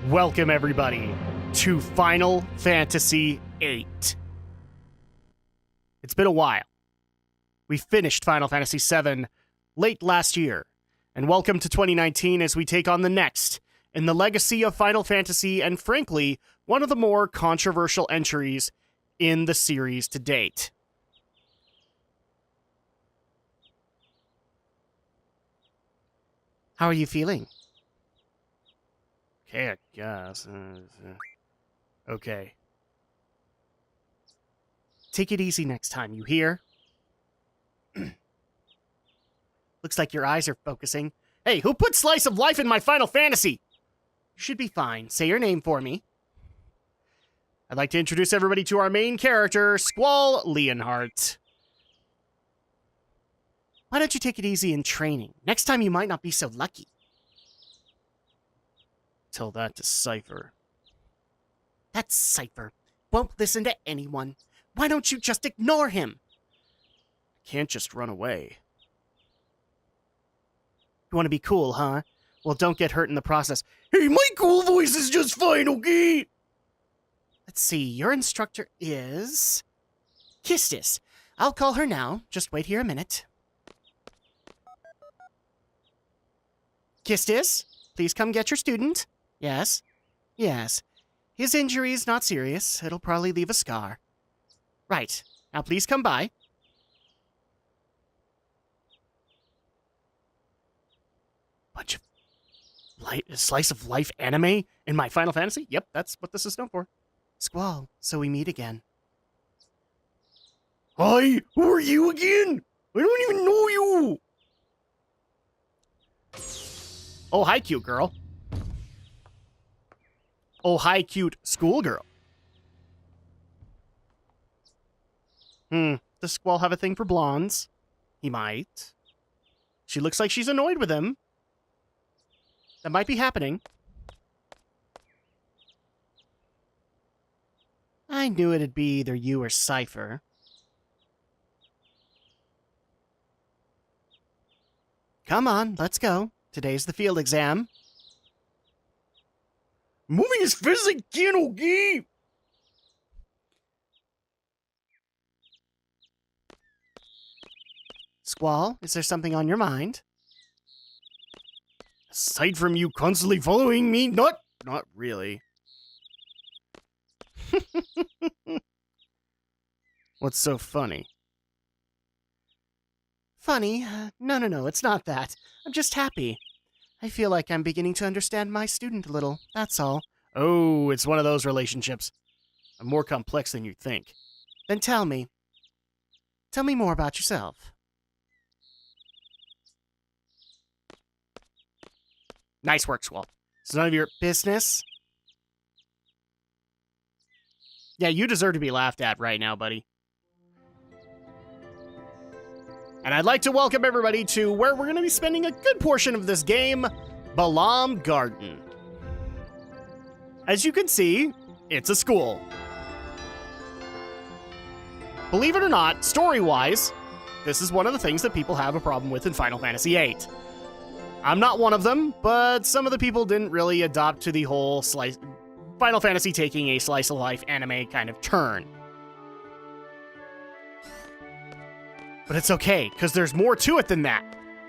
Welcome, everybody, to Final Fantasy VIII. It's been a while. We finished Final Fantasy VII late last year, and welcome to 2019 as we take on the next in the legacy of Final Fantasy and, frankly, one of the more controversial entries in the series to date. How are you feeling? Okay, I guess. Okay. Take it easy next time, you hear? Looks like your eyes are focusing. Hey, who put Slice of Life in my Final Fantasy? You should be fine. Say your name for me. I'd like to introduce everybody to our main character, Squall Leonhart. Why don't you take it easy in training? Next time you might not be so lucky. Tell that to Cypher. That's Cypher. Won't listen to anyone. Why don't you just ignore him? I can't just run away. You want to be cool, huh? Well, don't get hurt in the process. Hey, my cool voice is just fine, okay? Let's see, your instructor is... Kistis. I'll call her now. Just wait here a minute. Kistis, please come get your student. Yes. Yes. His injury is not serious. It'll probably leave a scar. Right. Now please come by. Bunch of slice of life anime in my Final Fantasy? Yep, that's what this is known for. Squall, so we meet again. Hi, who are you again? I don't even know you. Oh, hi, cute girl. Oh, hi, cute schoolgirl. Does Squall have a thing for blondes? He might. She looks like she's annoyed with him. That might be happening. I knew it'd be either you or Cypher. Come on, let's go. Today's the field exam. Moving as fast as I can, okay? Squall, is there something on your mind? Aside from you constantly following me, not really. What's so funny? Funny? No, it's not that. I'm just happy. I feel like I'm beginning to understand my student a little, that's all. Oh, it's one of those relationships. I'm more complex than you think. Then tell me. Tell me more about yourself. Nice work, Squall. It's none of your business. Yeah, you deserve to be laughed at right now, buddy. And I'd like to welcome everybody to where we're going to be spending a good portion of this game, Balamb Garden. As you can see, it's a school. Believe it or not, story-wise, this is one of the things that people have a problem with in Final Fantasy VIII. I'm not one of them, but some of the people didn't really adopt to the whole Final Fantasy taking a slice-of-life anime kind of turn. But it's okay, because there's more to it than that.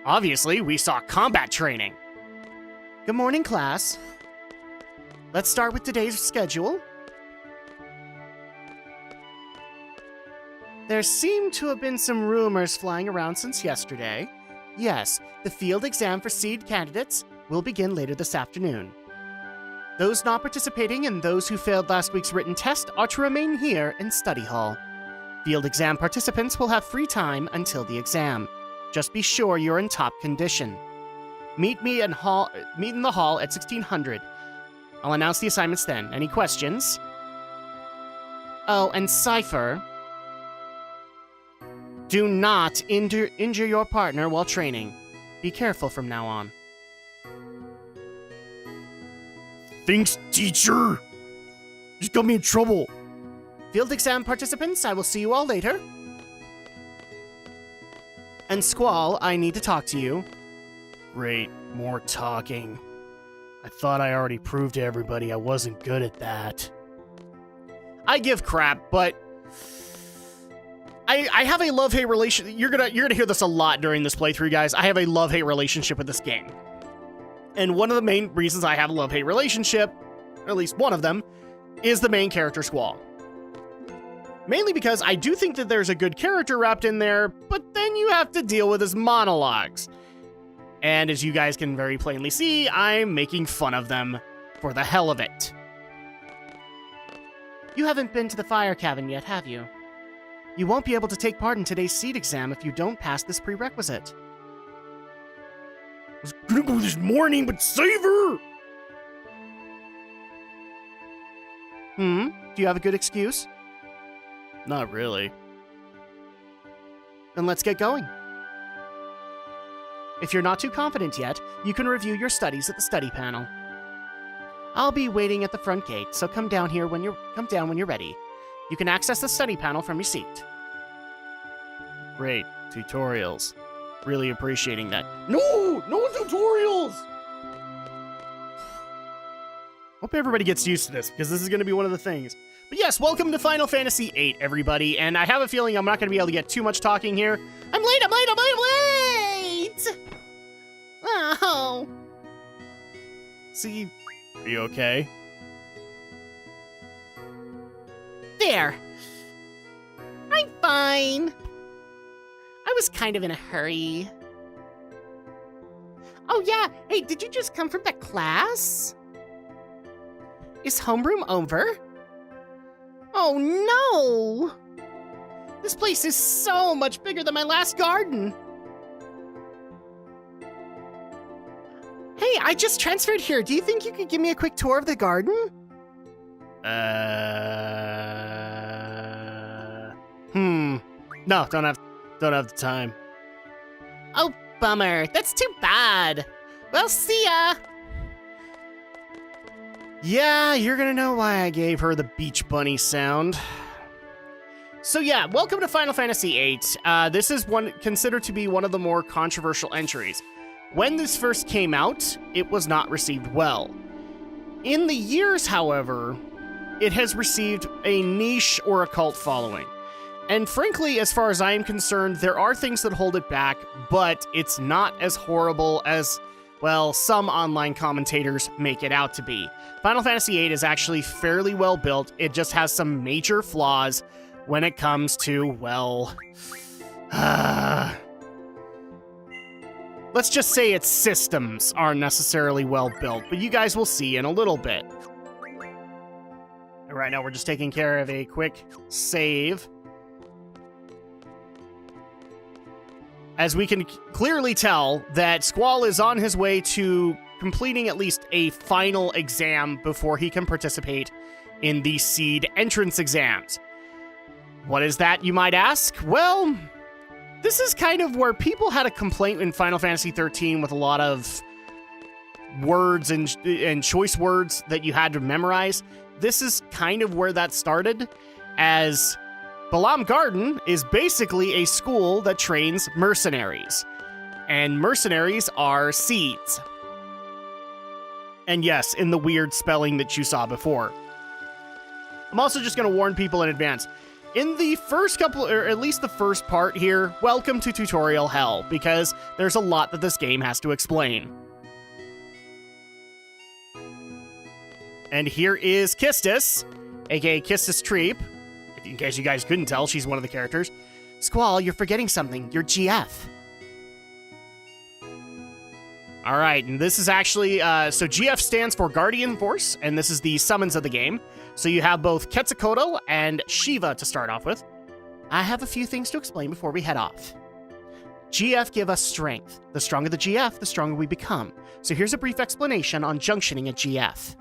Obviously, we saw combat training. Good morning, class. Let's start with today's schedule. There seem to have been some rumors flying around since yesterday. Yes, the field exam for SeeD candidates will begin later this afternoon. Those not participating and those who failed last week's written test are to remain here in study hall. Field exam participants will have free time until the exam. Just be sure you're in top condition. Meet in the hall at 1600. I'll announce the assignments then. Any questions? Oh, and Cypher, do not injure your partner while training. Be careful from now on. Thanks, teacher. Just got me in trouble. Field exam participants, I will see you all later. And Squall, I need to talk to you. Great, more talking. I thought I already proved to everybody I wasn't good at that. I give crap, but I have a love-hate relation. You're gonna hear this a lot during this playthrough, guys. I have a love-hate relationship with this game. And one of the main reasons I have a love-hate relationship, or at least one of them, is the main character, Squall. Mainly because I do think that there's a good character wrapped in there, but then you have to deal with his monologues. And as you guys can very plainly see, I'm making fun of them for the hell of it. You haven't been to the fire cabin yet, have you? You won't be able to take part in today's SeeD exam if you don't pass this prerequisite. I was gonna go this morning, but save her! Do you have a good excuse? Not really. Then let's get going. If you're not too confident yet, you can review your studies at the study panel. I'll be waiting at the front gate, so come down when you're ready. You can access the study panel from your seat. Great. Tutorials. Really appreciating that. No tutorials! Hope everybody gets used to this, because this is going to be one of the things. But yes, welcome to Final Fantasy VIII, everybody, and I have a feeling I'm not going to be able to get too much talking here. I'm late! Oh. See, are you okay? There. I'm fine. I was kind of in a hurry. Oh yeah, hey, did you just come from that class? Is homeroom over? Oh no! This place is so much bigger than my last garden. Hey, I just transferred here. Do you think you could give me a quick tour of the garden? No, don't have the time. Oh, bummer. That's too bad. Well, see ya. Yeah, you're gonna know why I gave her the beach bunny sound. So yeah, welcome to Final Fantasy VIII. This is considered to be one of the more controversial entries. When this first came out, it was not received well. In the years, however, it has received a niche or a cult following. And frankly, as far as I am concerned, there are things that hold it back, but it's not as horrible as, well, some online commentators make it out to be. Final Fantasy VIII is actually fairly well built. It just has some major flaws when it comes to, well, let's just say its systems aren't necessarily well built, but you guys will see in a little bit. Right now, we're just taking care of a quick save. As we can clearly tell that Squall is on his way to completing at least a final exam before he can participate in the SeeD entrance exams. What is that, you might ask? Well, this is kind of where people had a complaint in Final Fantasy XIII with a lot of words and choice words that you had to memorize. This is kind of where that started, as Balamb Garden is basically a school that trains mercenaries. And mercenaries are SeeDs. And yes, in the weird spelling that you saw before. I'm also just going to warn people in advance. In the first couple, or at least the first part here, welcome to tutorial hell, because there's a lot that this game has to explain. And here is Kistis, aka Kistis Treep. In case you guys couldn't tell, she's one of the characters. Squall, you're forgetting something. You're GF. All right, and this is actually, so GF stands for Guardian Force, and this is the summons of the game. So you have both Quetzalcoatl and Shiva to start off with. I have a few things to explain before we head off. GF give us strength. The stronger the GF, the stronger we become. So here's a brief explanation on junctioning at GF.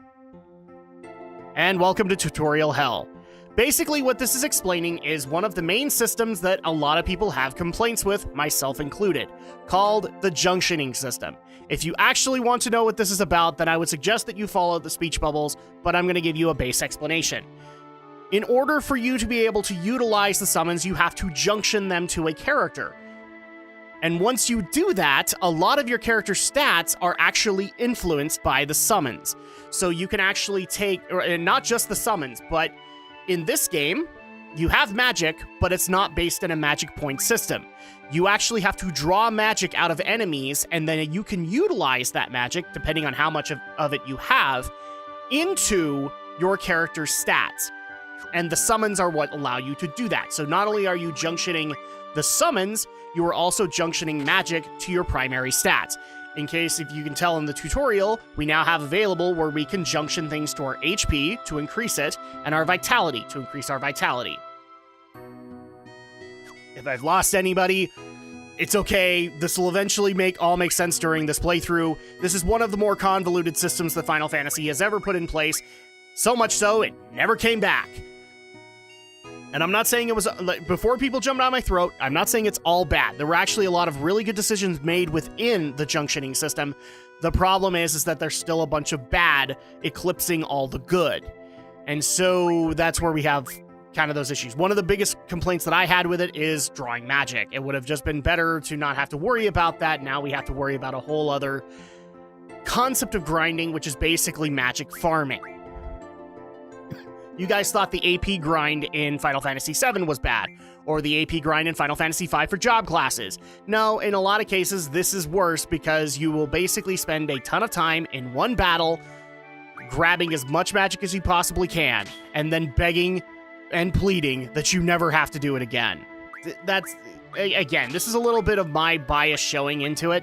And welcome to tutorial hell. Basically, what this is explaining is one of the main systems that a lot of people have complaints with, myself included, called the junctioning system. If you actually want to know what this is about, then I would suggest that you follow the speech bubbles, but I'm going to give you a base explanation. In order for you to be able to utilize the summons, you have to junction them to a character. And once you do that, a lot of your character's stats are actually influenced by the summons. So you can actually take, and not just the summons, but in this game, you have magic, but it's not based in a magic point system. You actually have to draw magic out of enemies, and then you can utilize that magic, depending on how much of it you have, into your character's stats. And the summons are what allow you to do that. So not only are you junctioning the summons, you are also junctioning magic to your primary stats. In case, if you can tell in the tutorial, we now have available where we can junction things to our HP to increase it, and our vitality to increase our vitality. If I've lost anybody, it's okay. This will eventually all make sense during this playthrough. This is one of the more convoluted systems that Final Fantasy has ever put in place. So much so, it never came back. And I'm not saying it was, before people jumped down my throat, I'm not saying it's all bad. There were actually a lot of really good decisions made within the junctioning system. The problem is that there's still a bunch of bad eclipsing all the good. And so that's where we have kind of those issues. One of the biggest complaints that I had with it is drawing magic. It would have just been better to not have to worry about that. Now we have to worry about a whole other concept of grinding, which is basically magic farming. You guys thought the AP grind in Final Fantasy VII was bad, or the AP grind in Final Fantasy V for job classes. No, in a lot of cases, this is worse because you will basically spend a ton of time in one battle grabbing as much magic as you possibly can, and then begging and pleading that you never have to do it again. That's, again, this is a little bit of my bias showing into it,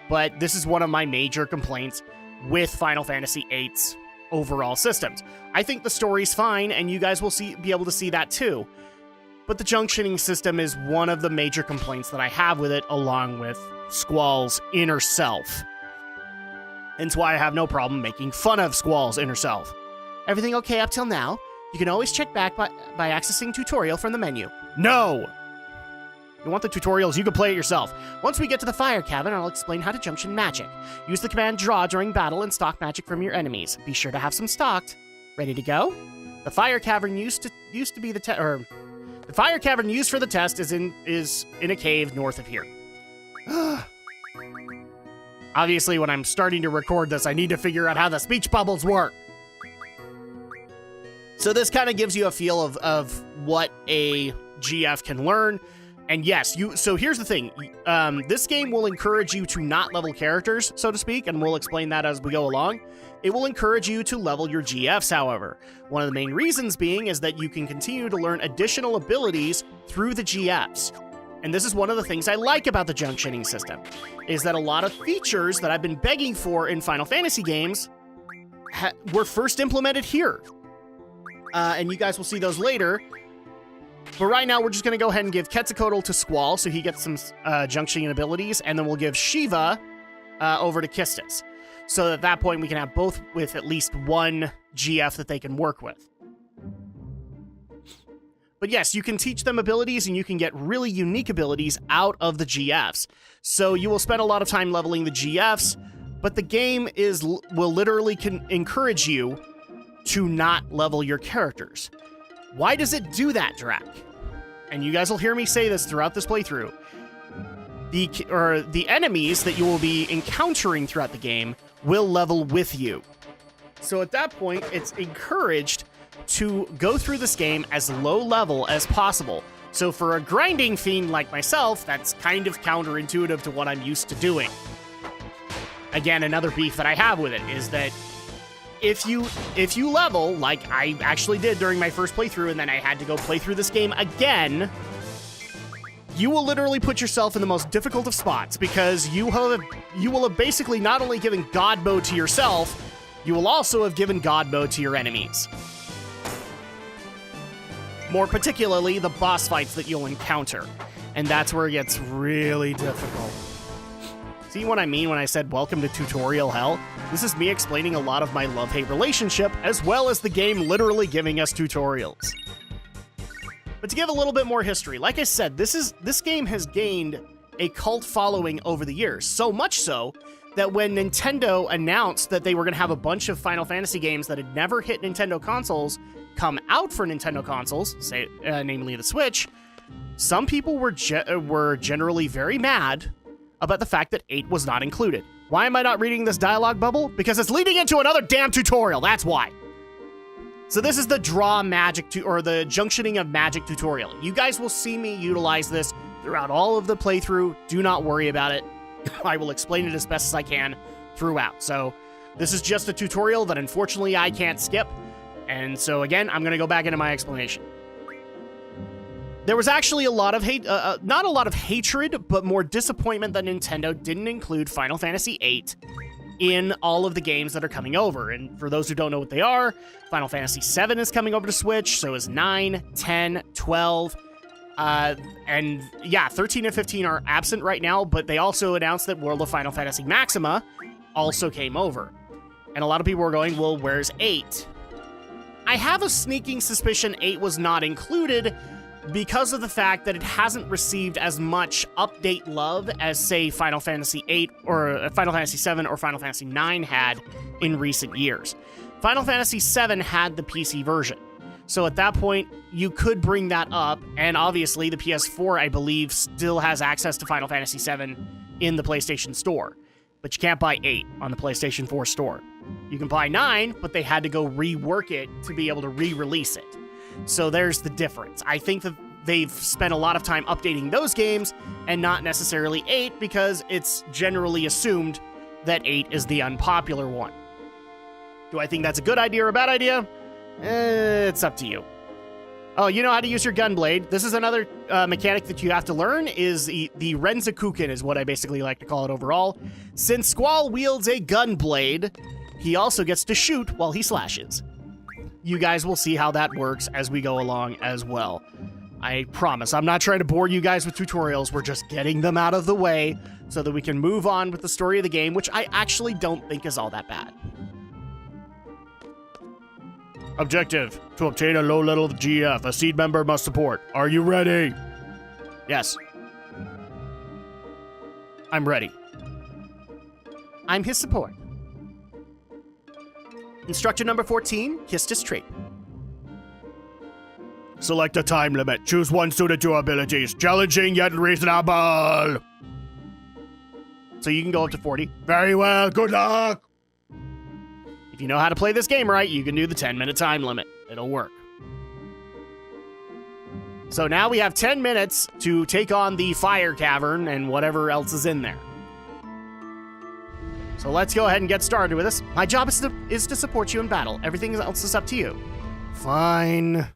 but this is one of my major complaints with Final Fantasy VIII's overall systems. I think the story's fine, and you guys will be able to see that too. But the junctioning system is one of the major complaints that I have with it, along with Squall's inner self. Hence why I have no problem making fun of Squall's inner self. Everything okay up till now? You can always check back by accessing tutorial from the menu. No! You want the tutorials, you can play it yourself. Once we get to the fire cavern, I'll explain how to junction magic. Use the command draw during battle and stock magic from your enemies. Be sure to have some stocked. Ready to go? The fire cavern used to be the fire cavern used for the test is in a cave north of here. Obviously, when I'm starting to record this, I need to figure out how the speech bubbles work. So this kind of gives you a feel of what a GF can learn. And yes, so here's the thing. This game will encourage you to not level characters, so to speak, and we'll explain that as we go along. It will encourage you to level your GFs, however. One of the main reasons being is that you can continue to learn additional abilities through the GFs. And this is one of the things I like about the junctioning system, is that a lot of features that I've been begging for in Final Fantasy games were first implemented here. And you guys will see those later. But right now, we're just going to go ahead and give Quetzalcoatl to Squall, so he gets some junctioning abilities, and then we'll give Shiva over to Kistis. So at that point, we can have both with at least one GF that they can work with. But yes, you can teach them abilities, and you can get really unique abilities out of the GFs. So you will spend a lot of time leveling the GFs, but the game will literally encourage you to not level your characters. Why does it do that, Drak? And you guys will hear me say this throughout this playthrough. The enemies that you will be encountering throughout the game will level with you. So at that point, it's encouraged to go through this game as low level as possible. So for a grinding fiend like myself, that's kind of counterintuitive to what I'm used to doing. Again, another beef that I have with it is that if you level, like I actually did during my first playthrough, and then I had to go play through this game again, you will literally put yourself in the most difficult of spots, because you will have basically not only given God mode to yourself, you will also have given God mode to your enemies. More particularly, the boss fights that you'll encounter. And that's where it gets really difficult. See what I mean when I said welcome to tutorial hell? This is me explaining a lot of my love-hate relationship, as well as the game literally giving us tutorials. But to give a little bit more history, like I said, this game has gained a cult following over the years, so much so that when Nintendo announced that they were going to have a bunch of Final Fantasy games that had never hit Nintendo consoles come out for Nintendo consoles, namely the Switch, some people were generally very mad about the fact that 8 was not included. Why am I not reading this dialogue bubble? Because it's leading into another damn tutorial, that's why. So this is the draw magic, or the junctioning of magic tutorial. You guys will see me utilize this throughout all of the playthrough. Do not worry about it. I will explain it as best as I can throughout. So this is just a tutorial that unfortunately I can't skip. And so again, I'm going to go back into my explanation. There was actually a lot of hate, not a lot of hatred, but more disappointment that Nintendo didn't include Final Fantasy VIII in all of the games that are coming over. And for those who don't know what they are, Final Fantasy VII is coming over to Switch, so is 9, 10, 12, and yeah, 13 and 15 are absent right now, but they also announced that World of Final Fantasy Maxima also came over. And a lot of people were going, well, where's 8? I have a sneaking suspicion 8 was not included because of the fact that it hasn't received as much update love as, say, Final Fantasy VIII or Final Fantasy VII or Final Fantasy IX had in recent years. Final Fantasy VII had the PC version, so at that point, you could bring that up, and obviously the PS4, I believe, still has access to Final Fantasy VII in the PlayStation Store, but you can't buy 8 on the PlayStation 4 store. You can buy 9, but they had to go rework it to be able to re-release it. So there's the difference. I think that they've spent a lot of time updating those games and not necessarily 8 because it's generally assumed that 8 is the unpopular one. Do I think that's a good idea or a bad idea? It's up to you. Oh, you know how to use your gunblade. This is another mechanic that you have to learn, is the Renzakuken is what I basically like to call it overall. Since Squall wields a gunblade, he also gets to shoot while he slashes. You guys will see how that works as we go along as well. I promise, I'm not trying to bore you guys with tutorials, we're just getting them out of the way so that we can move on with the story of the game, which I actually don't think is all that bad. Objective: to obtain a low-level GF, a SeeD member must support. Are you ready? Yes. I'm ready. I'm his support. Instructor number 14, kissed his trait. Select a time limit. Choose one suited to abilities. Challenging yet reasonable. So you can go up to 40. Very well, good luck! If you know how to play this game right, you can do the 10-minute time limit. It'll work. So now we have 10 minutes to take on the fire cavern and whatever else is in there. So let's go ahead and get started with this. My job is to support you in battle. Everything else is up to you. Fine.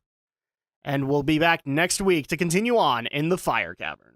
And we'll be back next week to continue on in the fire cavern.